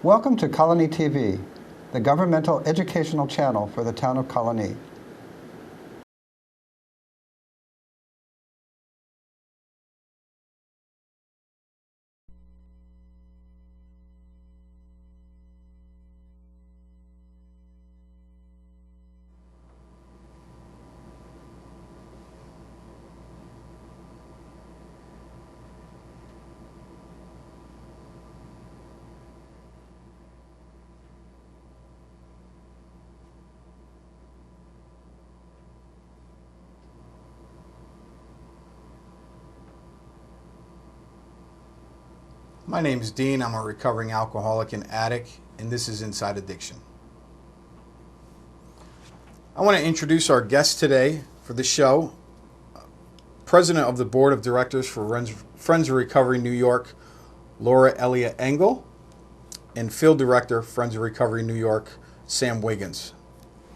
Welcome to Colonie TV, the governmental educational channel for the town of Colonie. My name is Dean. I'm a recovering alcoholic and addict, and this is Inside Addiction. I want to introduce our guest today for the show, President of the Board of Directors for Friends of RecoveryNY, Laura Eliot Engel, and Field Director, Friends of RecoveryNY, Sam Wiggins.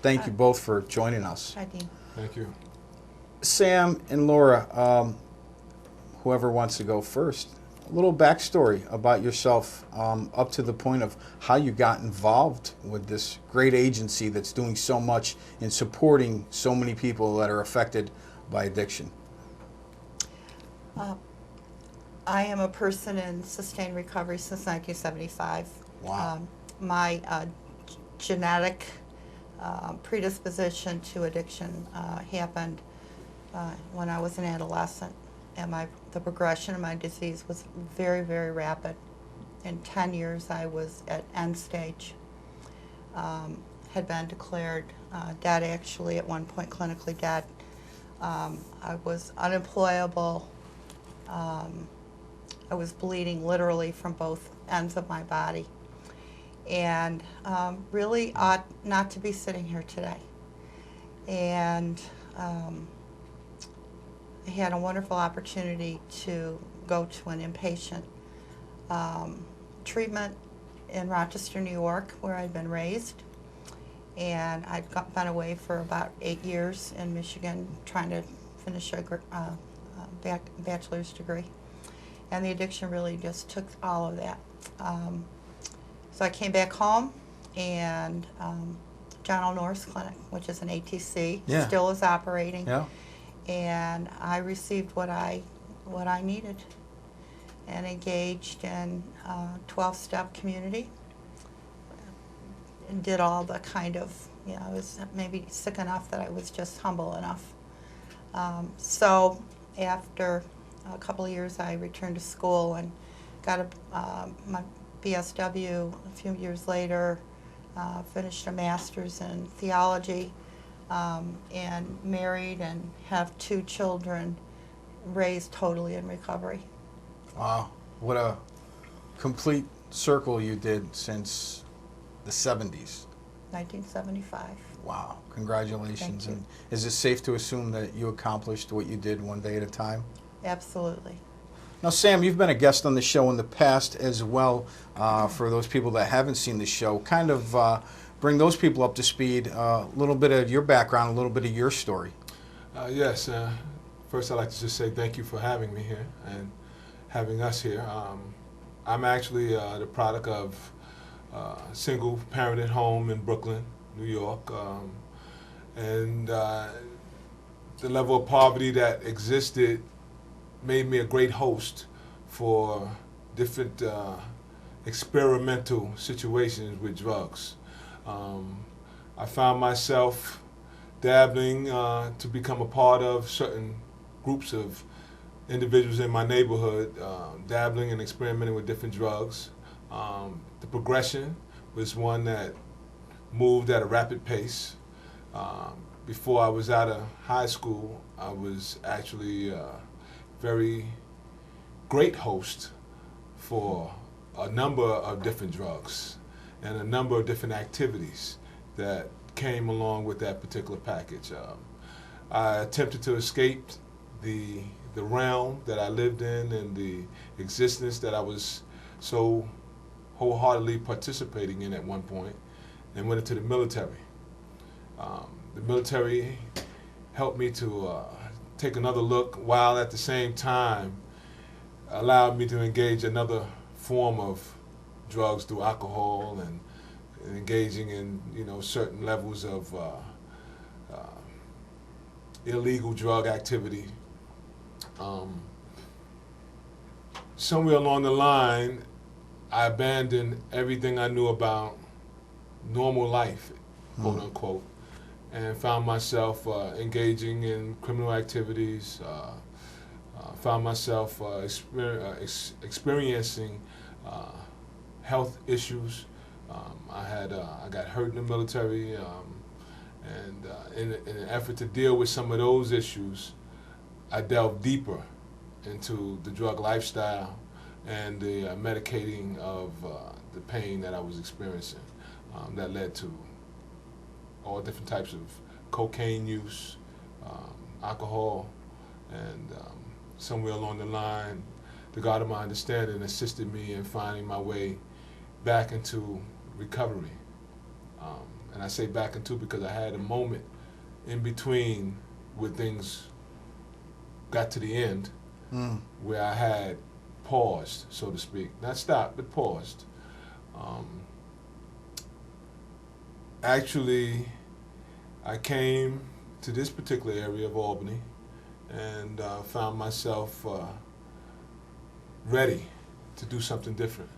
Thank you both for joining us. Hi, Dean. Thank you. Sam and Laura, whoever wants to go first, a little backstory about yourself up to the point of how you got involved with this great agency that's doing so much in supporting so many people that are affected by addiction. I am a person in sustained recovery since 1975. Wow. My genetic predisposition to addiction happened when I was an adolescent, and the progression of my disease was very, very rapid. In 10 years, I was at end stage. Had been declared dead, actually, at one point, clinically dead. I was unemployable. I was bleeding literally from both ends of my body, and really ought not to be sitting here today. And I had a wonderful opportunity to go to an inpatient treatment in Rochester, New York, where I'd been raised. And I'd been away for about 8 years in Michigan trying to finish a bachelor's degree. And the addiction really just took all of that. So I came back home, and John L. Norris Clinic, which is an ATC, still is operating. Yeah. And I received what I needed, and engaged in 12-step community, and did all the kind of, I was maybe sick enough that I was just humble enough. So after a couple of years, I returned to school and got my BSW a few years later, finished a master's in theology, and married and have 2 children raised totally in recovery. Wow. What a complete circle you did since the 70s. 1975. Wow. Congratulations. Thank you. And is it safe to assume that you accomplished what you did one day at a time? Absolutely. Now, Sam, you've been a guest on the show in the past as well. For those people that haven't seen the show, kind of bring those people up to speed, a little bit of your background, a little bit of your story. Yes. First, I'd like to just say thank you for having me here and having us here. I'm actually the product of a single-parented home in Brooklyn, New York. And the level of poverty that existed made me a great host for different experimental situations with drugs. I found myself dabbling to become a part of certain groups of individuals in my neighborhood, dabbling and experimenting with different drugs. The progression was one that moved at a rapid pace. Before I was out of high school, I was actually a very great host for a number of different drugs and a number of different activities that came along with that particular package. I attempted to escape the realm that I lived in and the existence that I was so wholeheartedly participating in at one point, and went into the military. The military helped me to take another look, while at the same time allowed me to engage another form of drugs through alcohol and engaging in, you know, certain levels of illegal drug activity. Somewhere along the line, I abandoned everything I knew about normal life, quote unquote, and found myself engaging in criminal activities. Found myself experiencing health issues. I got hurt in the military, and in an effort to deal with some of those issues, I delved deeper into the drug lifestyle and the medicating of the pain that I was experiencing. That led to all different types of cocaine use, alcohol, and somewhere along the line, the God of my understanding assisted me in finding my way back into recovery. And I say back into because I had a moment in between where things got to the end, where I had paused, so to speak. Not stopped, but paused. Actually, I came to this particular area of Albany and found myself ready to do something different.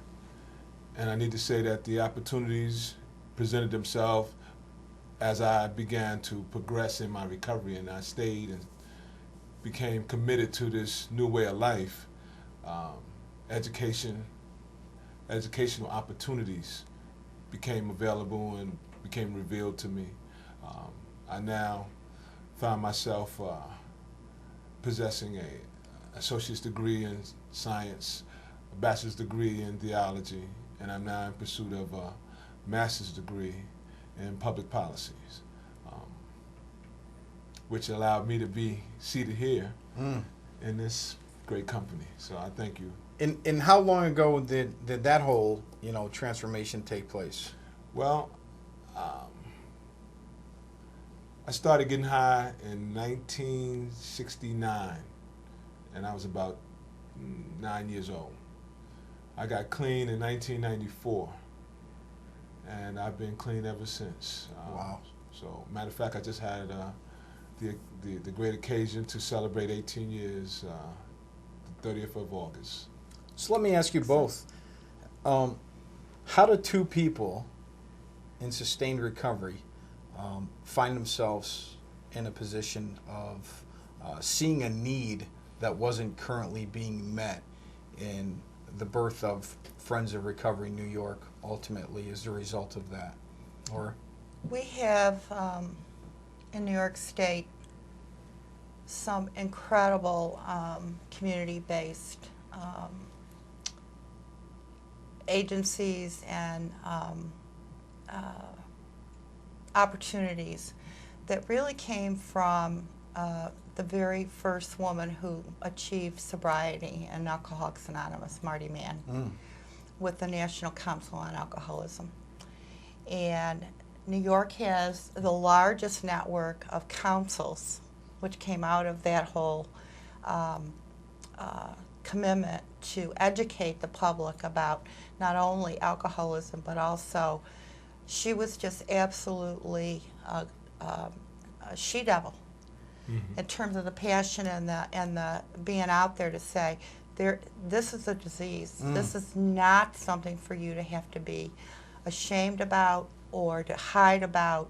And I need to say that the opportunities presented themselves as I began to progress in my recovery, and I stayed and became committed to this new way of life. Educational opportunities became available and became revealed to me. I now find myself possessing a associate's degree in science, a bachelor's degree in theology, and I'm now in pursuit of a master's degree in public policies, which allowed me to be seated here in this great company. So I thank you. And how long ago did that whole, you know, transformation take place? Well, I started getting high in 1969, and I was about 9 years old. I got clean in 1994, and I've been clean ever since. Wow. So, matter of fact, I just had the great occasion to celebrate 18 years, the 30th of August. So let me ask you both. How do two people in sustained recovery find themselves in a position of seeing a need that wasn't currently being met in the birth of Friends of Recovery New York ultimately as a result of that? Or We have in New York State some incredible community-based agencies and opportunities that really came from the very first woman who achieved sobriety in Alcoholics Anonymous, Marty Mann, with the National Council on Alcoholism. And New York has the largest network of councils, which came out of that whole commitment to educate the public about not only alcoholism, but also she was just absolutely a she-devil in terms of the passion and the being out there to say, this is a disease. This is not something for you to have to be ashamed about or to hide about,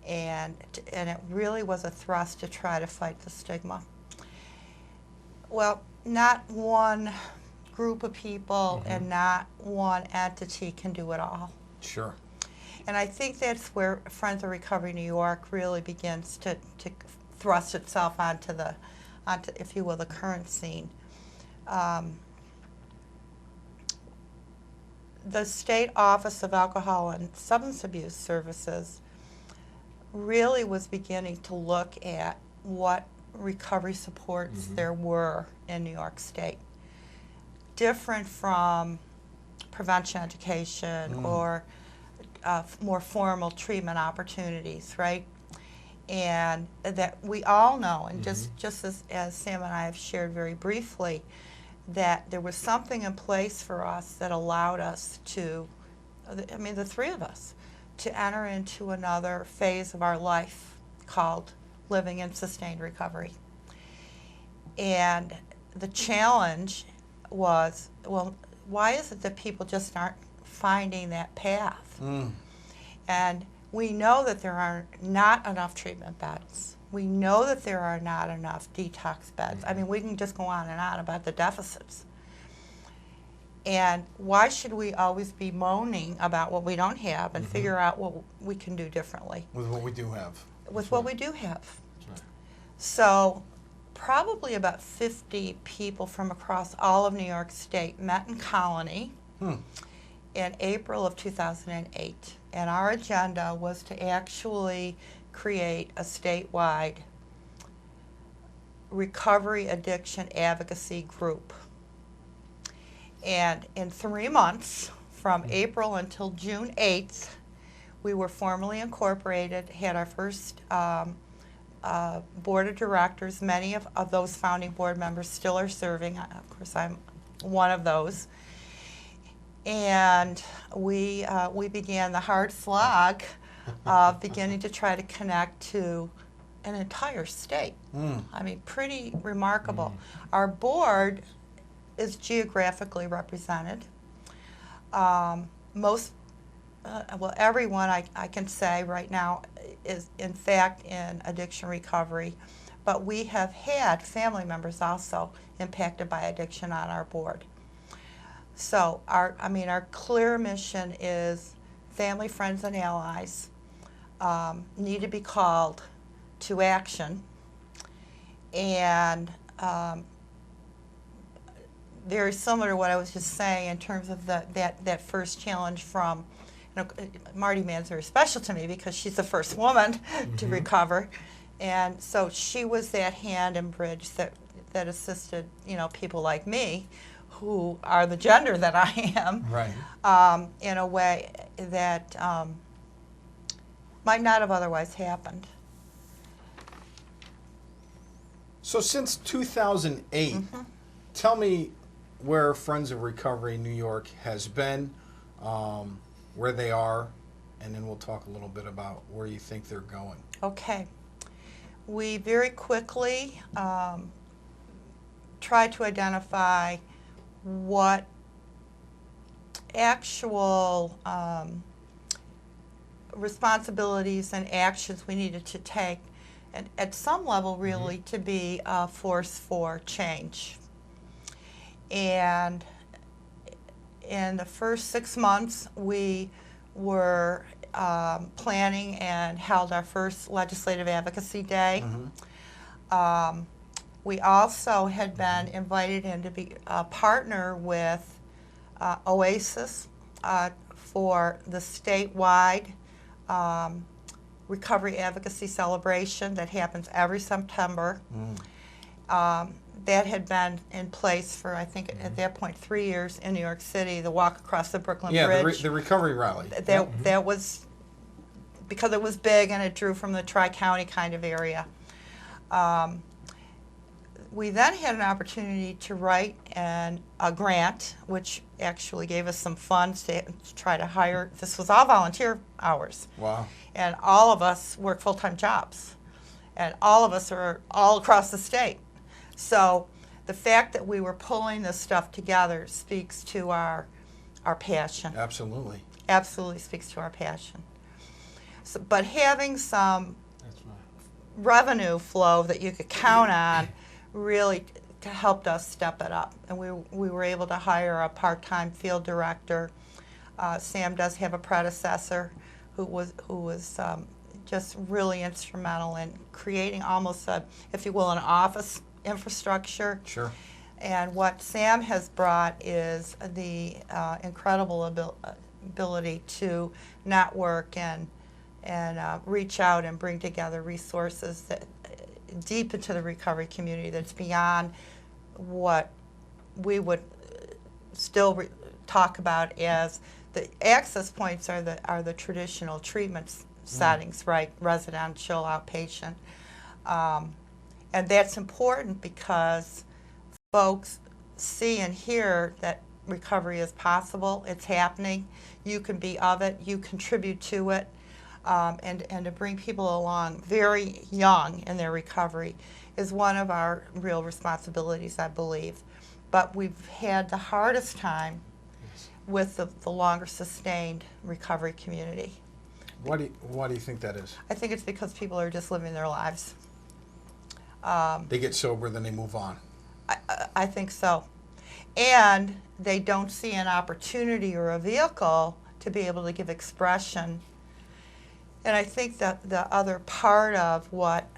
and it really was a thrust to try to fight the stigma. Well, not one group of people and not one entity can do it all. sure. And I think that's where Friends of Recovery New York really begins to thrust itself onto, if you will, the current scene. The State Office of Alcohol and Substance Abuse Services really was beginning to look at what recovery supports there were in New York State. Different from prevention education or more formal treatment opportunities, right? And that we all know, and just as Sam and I have shared very briefly, that there was something in place for us that allowed us to, I mean, the three of us, to enter into another phase of our life called living in sustained recovery. And the challenge was, well, why is it that people just aren't finding that path? And we know that there are not enough treatment beds. We know that there are not enough detox beds. I mean, we can just go on and on about the deficits. And why should we always be moaning about what we don't have and figure out what we can do differently? With what we do have. With what we do have. That's right. So probably about 50 people from across all of New York State met in Colonie in April of 2008. And our agenda was to actually create a statewide recovery addiction advocacy group. And in 3 months, from April until June 8th, we were formally incorporated, had our first board of directors. Many of those founding board members still are serving. Of course, I'm one of those. And we began the hard slog of beginning to try to connect to an entire state. I mean, pretty remarkable. Our board is geographically represented. Everyone I can say right now is in fact in addiction recovery, but we have had family members also impacted by addiction on our board. So our clear mission is family, friends, and allies need to be called to action, and very similar to what I was just saying in terms of that first challenge from, Marty Mann's very special to me because she's the first woman to recover, and so she was that hand and bridge that assisted people like me, who are the gender that I am, Right. in a way that might not have otherwise happened. So since 2008, tell me where Friends of Recovery New York has been, where they are, and then we'll talk a little bit about where you think they're going. Okay. We very quickly tried to identify what actual responsibilities and actions we needed to take, and at some level really to be a force for change. And in the first 6 months, we were planning and held our first legislative advocacy day. We also had been invited in to be a partner with OASIS for the statewide recovery advocacy celebration that happens every September. That had been in place for, I think, at that point, 3 years in New York City, the walk across the Brooklyn Bridge. The recovery rally. That was, because it was big and it drew from the Tri-County kind of area. We then had an opportunity to write a grant, which actually gave us some funds to try to hire. This was all volunteer hours. Wow. And all of us work full-time jobs. And all of us are all across the state. So the fact that we were pulling this stuff together speaks to our passion. Absolutely. Absolutely speaks to our passion. So, but having some That's right. revenue flow that you could count on really helped us step it up. And we were able to hire a part-time field director. Sam does have a predecessor who was just really instrumental in creating almost a, if you will, an office infrastructure. Sure. And what Sam has brought is the incredible ability to network and reach out and bring together resources that deep into the recovery community that's beyond what we would still talk about as the access points are the traditional treatment settings, right? Residential, outpatient. And that's important because folks see and hear that recovery is possible, it's happening, you can be of it, you contribute to it, and to bring people along very young in their recovery is one of our real responsibilities, I believe. But we've had the hardest time with the longer sustained recovery community. Why do you think that is? I think it's because people are just living their lives. They get sober, then they move on. I think so. And they don't see an opportunity or a vehicle to be able to give expression. And I think that the other part of what,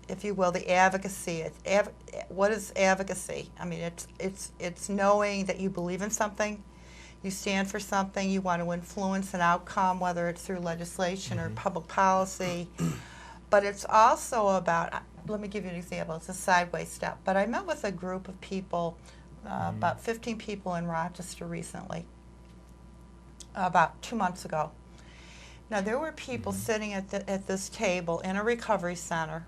if you will, the advocacy, what is advocacy? I mean, it's knowing that you believe in something, you stand for something, you want to influence an outcome, whether it's through legislation or public policy. But it's also about, let me give you an example, it's a sideways step. But I met with a group of people, about 15 people in Rochester recently, about 2 months ago. Now, there were people sitting at this table in a recovery center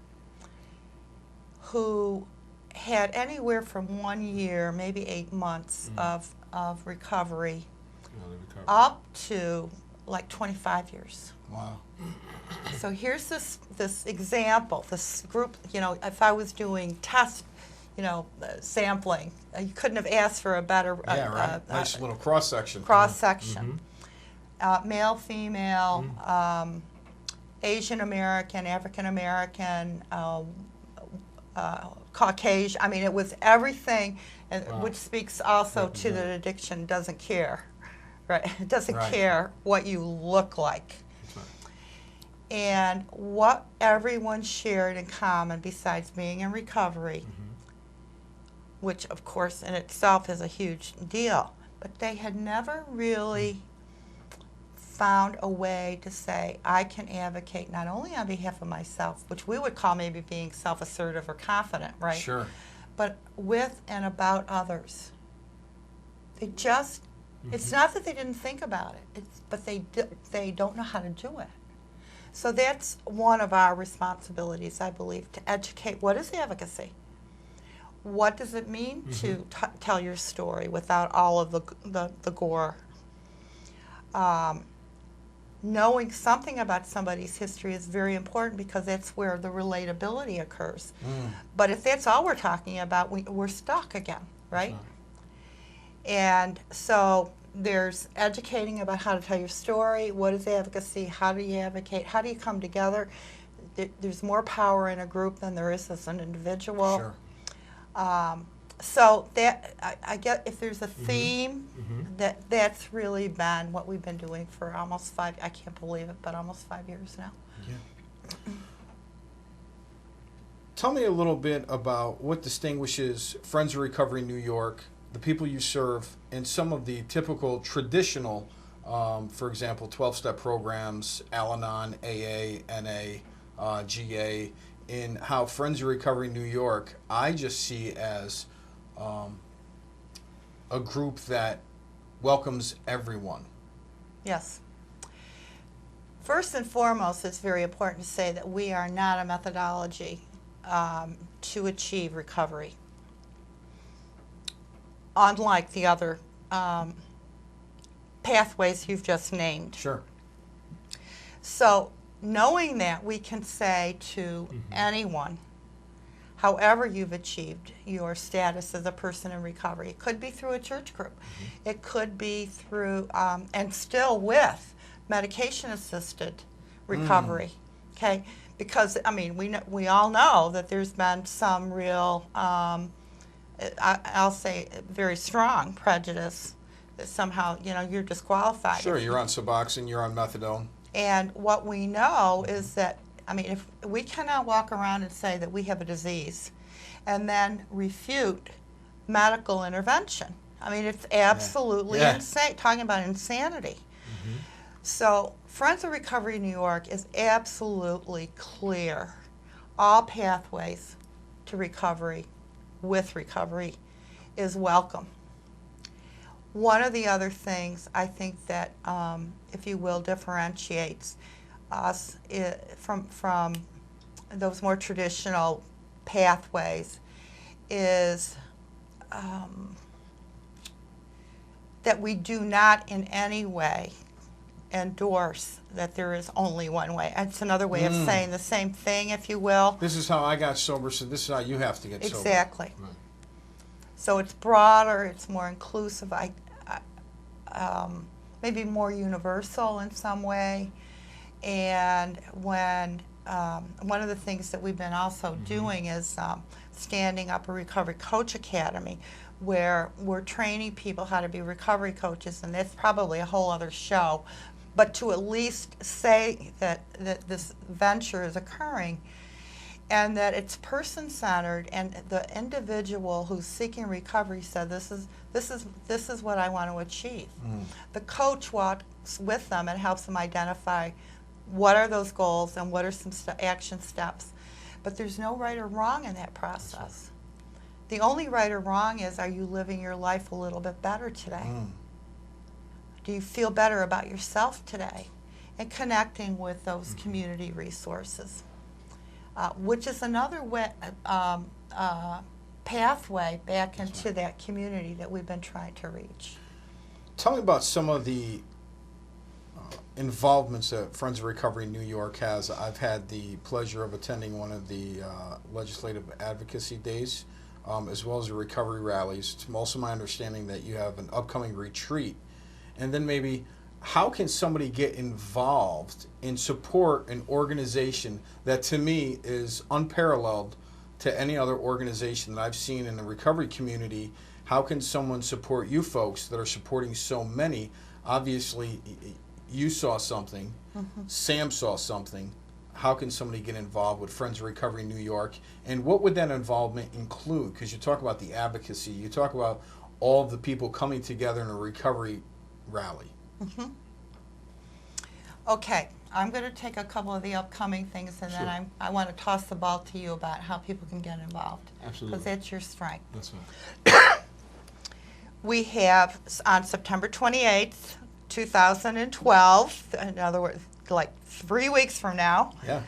who had anywhere from 1 year, maybe 8 months of recovery, up to like 25 years. Wow. So here's this example, this group, you know, if I was doing test, you know, sampling, you couldn't have asked for a better Nice little cross-section. cross-section. Male, female, Asian American, African American, Caucasian. I mean, it was everything, and which speaks also to that addiction doesn't care, right? It doesn't care what you look like. And what everyone shared in common, besides being in recovery, which of course in itself is a huge deal, but they had never really found a way to say, I can advocate not only on behalf of myself, which we would call maybe being self-assertive or confident, right? Sure. But with and about others. They just, it's not that they didn't think about it, but they don't know how to do it. So that's one of our responsibilities, I believe, to educate. What is advocacy? What does it mean to tell your story without all of the gore? Knowing something about somebody's history is very important because that's where the relatability occurs. But if that's all we're talking about, we're stuck again, right? And so there's educating about how to tell your story. What is advocacy? How do you advocate? How do you come together? There's more power in a group than there is as an individual. Sure. So that I get, if there's a theme, that's really been what we've been doing for almost I can't believe it, but almost 5 years now. Yeah. Tell me a little bit about what distinguishes Friends of Recovery New York, the people you serve, and some of the typical traditional, for example, 12-step programs, Al-Anon, AA, NA, GA, in how Friends of Recovery New York, I just see as a group that welcomes everyone. Yes. First and foremost, it's very important to say that we are not a methodology to achieve recovery, unlike the other pathways you've just named. Sure. So knowing that, we can say to anyone, however you've achieved your status as a person in recovery, it could be through a church group, it could be through, and still with medication-assisted recovery, okay? Because, I mean, we all know that there's been some real, I'll say very strong prejudice that somehow, you know, you're disqualified. Sure, you're on Suboxone, you're on methadone. And what we know is that, I mean, if we cannot walk around and say that we have a disease and then refute medical intervention. I mean, it's absolutely insane, talking about insanity. So Friends of Recovery New York is absolutely clear. All pathways to recovery with recovery is welcome. One of the other things I think that, if you will, differentiates us from those more traditional pathways is that we do not in any way endorse that there is only one way. It's another way of saying the same thing, if you will. This is how I got sober, so this is how you have to get sober. Exactly. Right. So it's broader, it's more inclusive, maybe more universal in some way. And when one of the things that we've been also doing is standing up a Recovery Coach Academy, where we're training people how to be recovery coaches, and that's probably a whole other show. But to at least say that this venture is occurring, and that it's person-centered, and the individual who's seeking recovery said, "This is what I want to achieve." The coach walks with them and helps them identify what are those goals and what are some action steps. But there's no right or wrong in that process. The only right or wrong is, are you living your life a little bit better today? Do you feel better about yourself today? And connecting with those community resources, which is another way, pathway back into that community that we've been trying to reach. Tell me about some of the involvements that Friends of Recovery New York has. I've had the pleasure of attending one of the legislative advocacy days, as well as the recovery rallies. It's also my understanding that you have an upcoming retreat. And then maybe, how can somebody get involved and support an organization that to me is unparalleled to any other organization that I've seen in the recovery community? How can someone support you folks that are supporting so many? Obviously, you saw something, Sam saw something. How can somebody get involved with Friends of Recovery New York? And what would that involvement include? Because you talk about the advocacy, you talk about all of the people coming together in a recovery rally. Okay, I'm going to take a couple of the upcoming things, and Sure. then I want to toss the ball to you about how people can get involved. Absolutely. Because that's your strength. That's right. We have on September 28th, 2012, in other words, like 3 weeks from now, Yeah.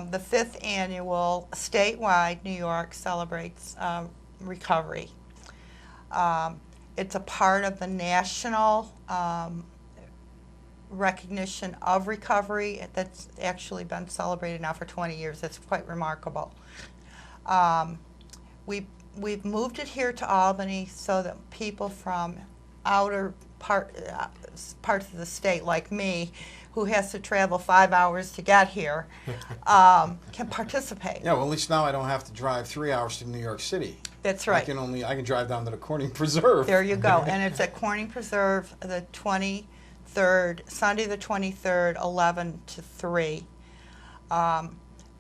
the 5th annual statewide New York celebrates recovery. It's a part of the national recognition of recovery that's actually been celebrated now for 20 years. It's quite remarkable. We've moved it here to Albany so that people from outer parts of the state, like me, who has to travel 5 hours to get here, can participate. Yeah, well, at least now I don't have to drive 3 hours to New York City. That's right. I can drive down to the Corning Preserve. There you go. And it's at Corning Preserve, the 23rd, Sunday the 23rd, 11 to 3.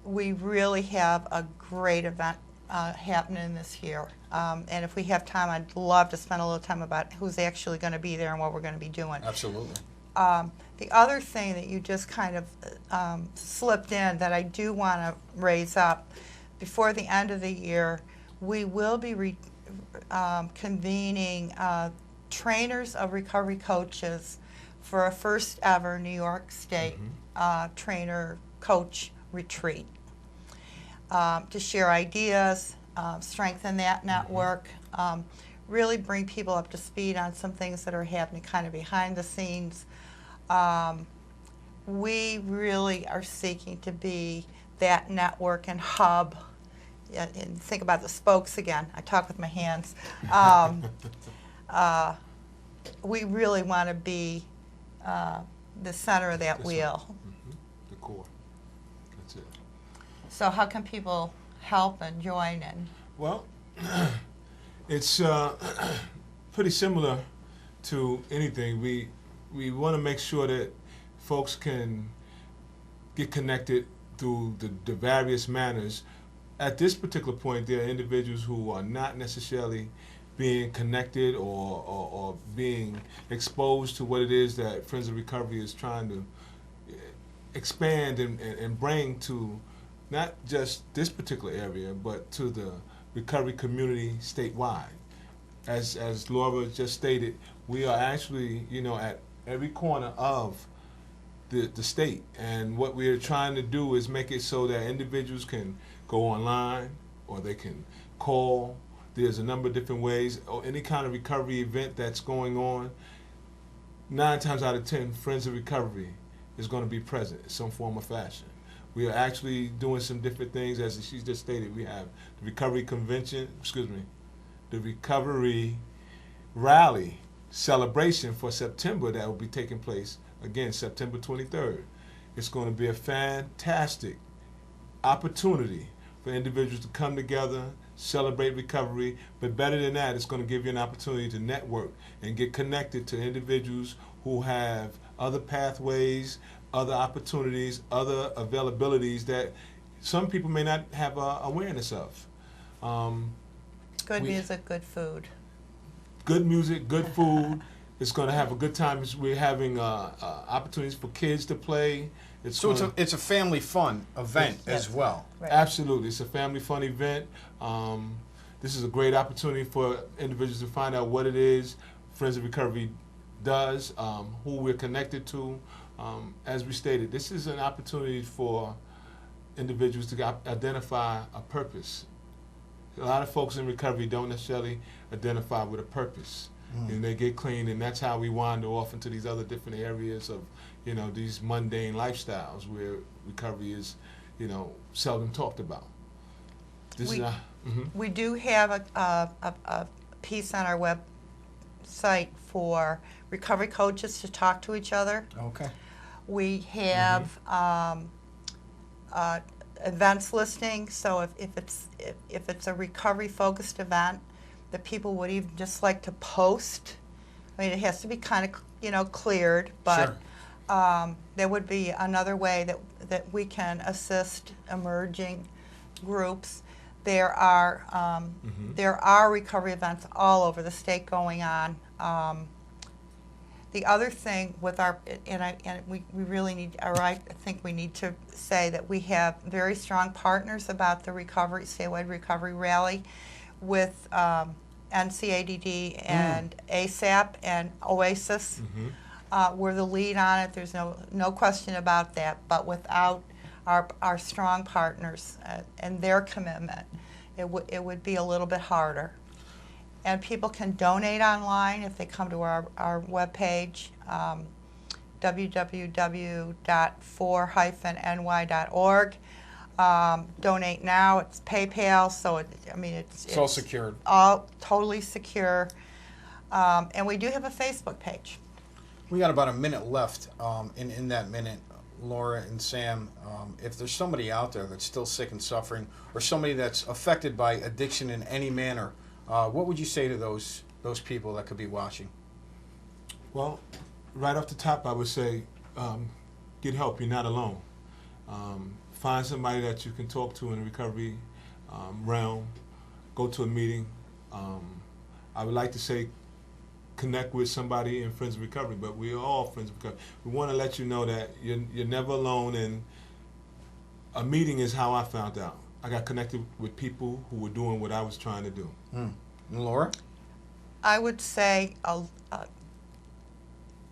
We really have a great event happening this year. And if we have time, I'd love to spend a little time about who's actually going to be there and what we're going to be doing. Absolutely. The other thing that you just kind of slipped in that I do want to raise up, before the end of the year, we will be convening trainers of recovery coaches for a first ever New York State trainer coach retreat to share ideas, strengthen that network, really bring people up to speed on some things that are happening kind of behind the scenes. We really are seeking to be that network and hub. And think about the spokes again. I talk with my hands. We really want to be the center of that wheel. The core. That's it. So how can people help and join in? Well, it's pretty similar to anything. We want to make sure that folks can get connected through the various manners. At this particular point, there are individuals who are not necessarily being connected or being exposed to what it is that Friends of Recovery is trying to expand and bring to not just this particular area, but to the recovery community statewide. As Laura just stated, we are actually, at every corner of the state, and what we're trying to do is make it so that individuals can go online, or they can call, There's a number of different ways, or any kind of recovery event that's going on. 9 times out of 10, Friends of Recovery is going to be present in some form or fashion. We are actually doing some different things, as she just stated. We have the recovery convention, the recovery rally celebration for September that will be taking place, again, September 23rd. It's going to be a fantastic opportunity for individuals to come together, celebrate recovery, but better than that, it's going to give you an opportunity to network and get connected to individuals who have other pathways, other opportunities, other availabilities that some people may not have awareness of. Good music, good food. Good music, good food. It's going to have a good time. We're having opportunities for kids to play. So it's a family fun event as well. Right. Absolutely. It's a family fun event. This is a great opportunity for individuals to find out what it is Friends of Recovery does, who we're connected to. As we stated, this is an opportunity for individuals to identify a purpose. A lot of folks in recovery don't necessarily identify with a purpose. And they get clean, and that's how we wander off into these other different areas of, these mundane lifestyles where recovery is, seldom talked about. We do have a piece on our website for recovery coaches to talk to each other. Okay. We have events listing, so if it's a recovery focused event that people would even just like to post. I mean, it has to be kind of cleared, but there would be another way that we can assist emerging groups. There are recovery events all over the state going on. The other thing with we really need, or I think we need to say that we have very strong partners about the statewide recovery rally with NCADD and ASAP and Oasis. We're the lead on it. There's no question about that. But without our strong partners and their commitment, it would be a little bit harder. And people can donate online if they come to our webpage, www.for-ny.org. Donate now. It's PayPal, so it's all secured. All totally secure. And we do have a Facebook page. We got about a minute left. In that minute, Laura and Sam, if there's somebody out there that's still sick and suffering, or somebody that's affected by addiction in any manner, what would you say to those people that could be watching? Well, right off the top, I would say get help. You're not alone. Find somebody that you can talk to in the recovery realm. Go to a meeting. I would like to say connect with somebody in Friends of Recovery, but we are all Friends of Recovery. We want to let you know that you're never alone, and a meeting is how I found out. I got connected with people who were doing what I was trying to do. And Laura? I would say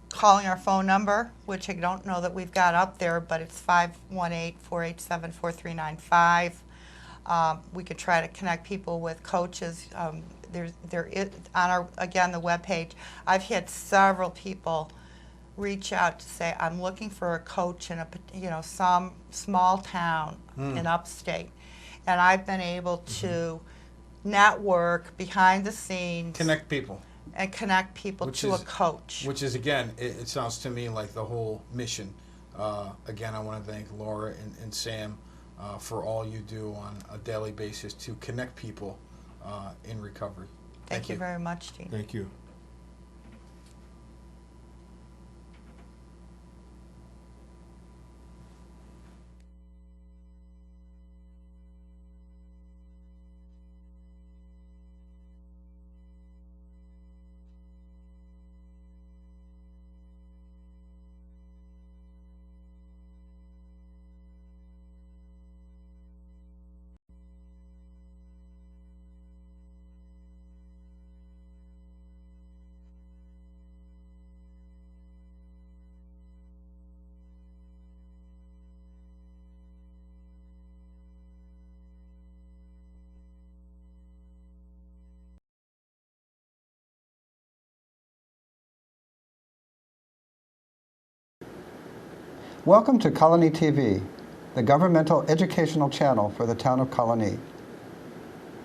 calling our phone number, which I don't know that we've got up there, but it's 518-487-4395. We could try to connect people with coaches. There is on the webpage. I've had several people reach out to say, I'm looking for a coach in some small town in upstate, and I've been able to network behind the scenes, Connect people. and connect people to a coach. Which is, again, it sounds to me like the whole mission. Again, I want to thank Laura and Sam for all you do on a daily basis to connect people in recovery. Thank you very much, Gene. Thank you. Welcome to Colonie TV, the governmental educational channel for the town of Colonie.